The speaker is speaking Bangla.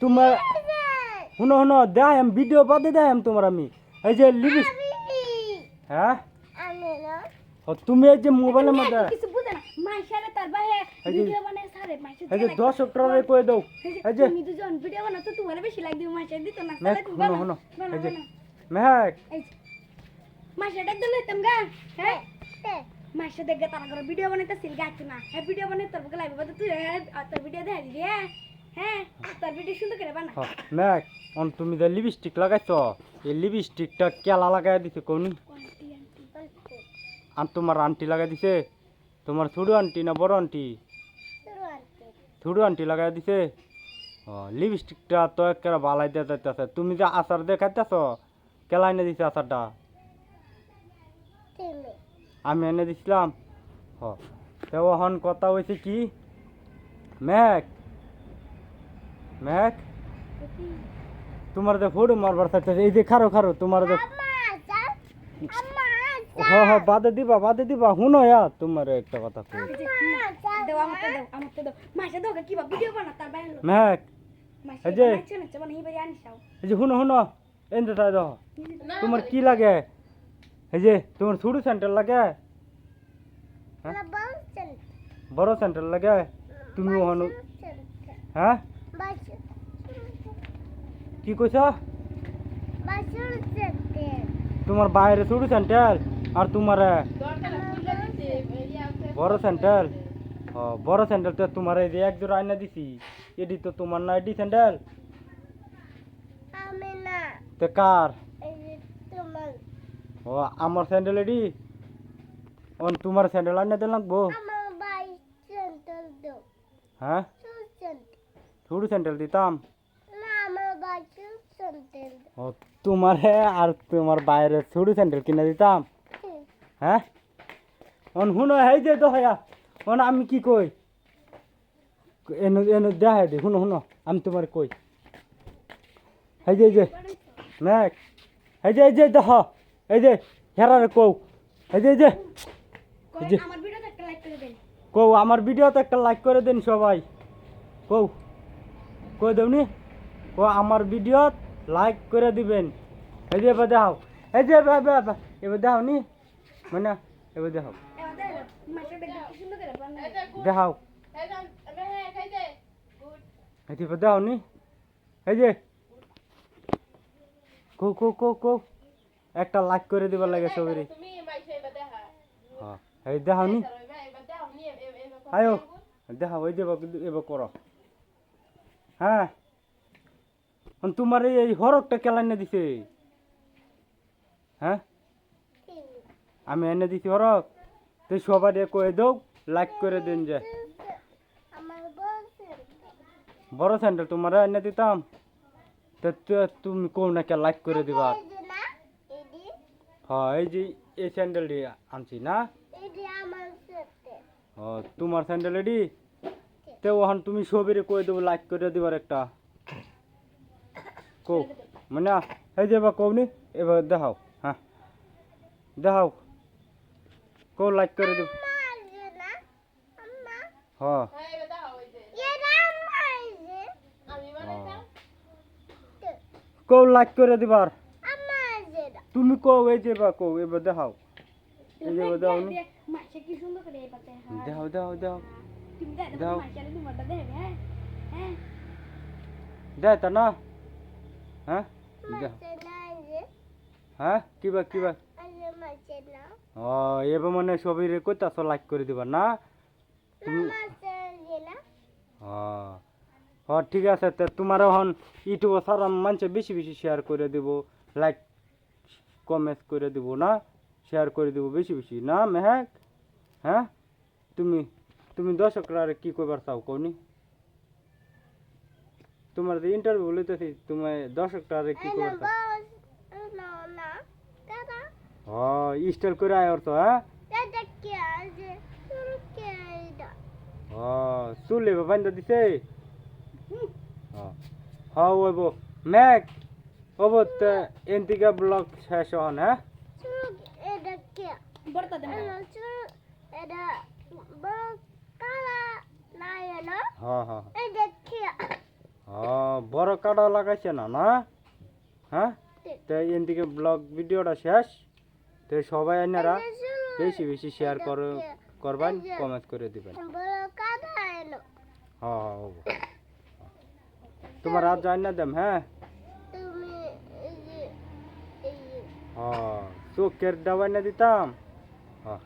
তোমার শুনো শুনো দেখাম ভিডিও বাদে দেখাম তোমার আমি এই যে লিপস্টিক হ্যাঁ তুমি এই যে মোবাইলের মধ্যে কিছু বুঝে না মাইশারে তার বাইরে ভিডিও বানায় সারে মাইশা এই যে 10 টাকা কই দাও এই যে তুমি দুজন ভিডিও বানাও তো তোমার বেশি লাগ দিও মাইশা দিত না মেঘ শুনো শুনো এই যে মেঘ মাইশা ডাক দিলে তোমরা হ্যাঁ মাইশা দেখে তারা করে ভিডিও বানাইতেছিল গাছ না হ্যাঁ ভিডিও বানাই তোর বকে লাইভ তুই তোর ভিডিও দেখা দিবি হ্যাঁ তোর ভিডিও সুন্দর করে বানা মেঘ অন তুমি যে লিপস্টিক লাগাইছো এই লিপস্টিকটা কেলা লাগাই দিছে কোন আর তোমার আন্টি লাগাই দিছে তোমার ছোট আন্টি না বড় আন্টি ছোট আন্টি লাগাই দিছে লিপস্টিকটা তো একটা বালাই দিয়ে যাইতেছে তুমি যে আচার দেখাইতেছ কেলা এনে দিছে আচারটা আমি এনে দিছিলাম তো এখন কথা হয়েছে কি মেঘ মেঘ তোমার যে ফোড় মারবার চাইতেছে এই যে খারো খারো তোমার যে বাদে দিবা শুনো তোমার একটা কথা কই মেঘ এই যে শুনো শুনো এনতে তাই দাও তোমার কি লাগে এই যে তোমার ছোট সেন্টার লাগে বড় সেন্টার লাগে তুমি ওখানে হ্যাঁ কি কইছ তোমার বাইরে ছোট সেন্টার আর তোমার বড় সেন্টার বড় স্যান্ডেল তো তোমার এই যে এক জোড়া আইনা দিছি এডি তো তোমার না এডি স্যান্ডেল আমি না তো কার এই যে তোমার আমার স্যান্ডেল এডি অন তোমার স্যান্ডেল আইনা দিন লাগবো আমার ভাই স্যান্ডেল দাও হ্যাঁ স্যান্ডেল ছোট স্যান্ডেল দিতাম না আমার ভাই স্যান্ডেল তোমার আর তোমার বাইরে ছোট স্যান্ডেল কিনে দিতাম হ্যাঁ অন শুনো এই যে দহয়া অন আমি কি কই এনো এনো দেখাই দে শুনো শুনো আমি তোমার কই এই যে মেঘ এই যে দেখ এই যে হেরারে কও এই যে আমার ভিডিওতে একটা লাইক করে দেন কও আমার ভিডিওতে একটা লাইক করে দেন সবাই কও কই দেওনি কও আমার ভিডিও লাইক করে দিবেন এই যে এবার দেখাও এই যে এবার দেখাও নি মানে এবার দেখাও দেখাও এই যে দেখাও নি এই যে কো একটা লাইক করে দিবার লাগে সবারই হ্যাঁ এই দেখাও নি আয়ো দেখাও এই যে এবার করো হ্যাঁ তোমার এই হরকটা কেলা এনে দিছে হ্যাঁ আমি এনে দিছি হরক তুই সবাই কয়ে দাও লাইক করে দিন যে বড় স্যান্ডেল তোমার এনে দিতাম তো তুমি কোন না কে লাইক করে দিবা হ্যাঁ এই যে এই স্যান্ডেলটি আনছি না তোমার স্যান্ডেল এডি তো ওখান তুমি সবেরে কয়ে দেবো লাইক করে দিবার একটা কো মানে এই যে এবার কওনি এবার দেখাও হ্যাঁ দেখাও কো লাইক করে দেব হ্যাঁ কো লাইক করে দিবার তুমি কও এই যে বা কও এবার দেখাও এই যে দেখাও নি দেখাও দাও দেয় তা না হ্যাঁ হ্যাঁ কিবা এবার মানে সবাই কইতাছ লাইক করে দিবা না তুমি ঠিক আছে তো তোমার এখন ইউটিউব সারা মানুষ বেশি শেয়ার করে দিব লাইক কমেন্ট করে দিব না শেয়ার করে দিব বেশি না মেহেক হ্যাঁ তুমি দর্শকরা কি করবার চাও কওনি তোমার যে ইন্টারভিউ লইতেছি তুমি দর্শকরা কি করবার চাও স্টাইল করে আয় তো হ্যাঁ চুলে বান্ধা দিছে হ্যাঁ ওইব ম্যাক ওব এনতিকা ব্লগ শেষ হন হ্যাঁ হ্যাঁ বড় কাটা লাগাইছে না না হ্যাঁ তো এদিকে ব্লগ ভিডিওটা শেষ তো সবাই আপনারা বেশি বেশি শেয়ার করবেন কমেন্ট করে দিবেন হ্যাঁ হ্যাঁ হবো তোমার রাত যায় না দেম হ্যাঁ হ্যাঁ চোখের দাবাই না দিতাম হ্যাঁ